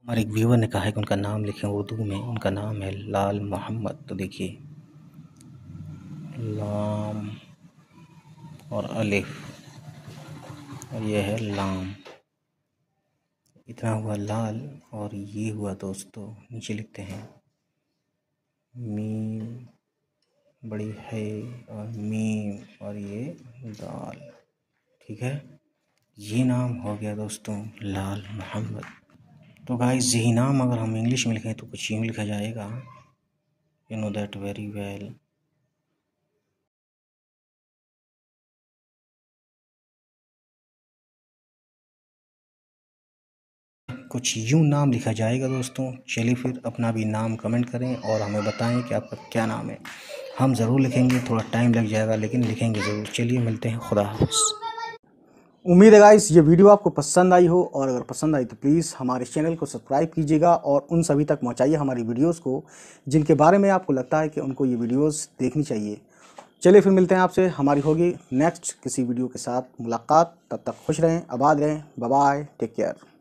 हमारे एक व्यूवर ने कहा है कि उनका नाम लिखें उर्दू में। उनका नाम है लाल मोहम्मद। तो देखिए, लाम और अलिफ और ये है लाम। इतना हुआ लाल और ये हुआ दोस्तों, नीचे लिखते हैं मीम बड़ी है और मीम और ये दाल। ठीक है, ये नाम हो गया दोस्तों लाल मोहम्मद। तो गाइस, यही नाम अगर हम इंग्लिश में लिखें तो कुछ यूँ लिखा जाएगा, you know that very well. कुछ यूँ नाम लिखा जाएगा दोस्तों। चलिए फिर अपना भी नाम कमेंट करें और हमें बताएं कि आपका क्या नाम है। हम ज़रूर लिखेंगे, थोड़ा टाइम लग जाएगा लेकिन लिखेंगे ज़रूर। चलिए मिलते हैं, खुदा हाफ़िज़। उम्मीद है गाइस ये वीडियो आपको पसंद आई हो, और अगर पसंद आई तो प्लीज़ हमारे चैनल को सब्सक्राइब कीजिएगा और उन सभी तक पहुंचाइए हमारी वीडियोस को जिनके बारे में आपको लगता है कि उनको ये वीडियोस देखनी चाहिए। चलिए फिर मिलते हैं आपसे, हमारी होगी नेक्स्ट किसी वीडियो के साथ मुलाकात। तब तक खुश रहें, आबाद रहें, बाय बाय, टेक केयर।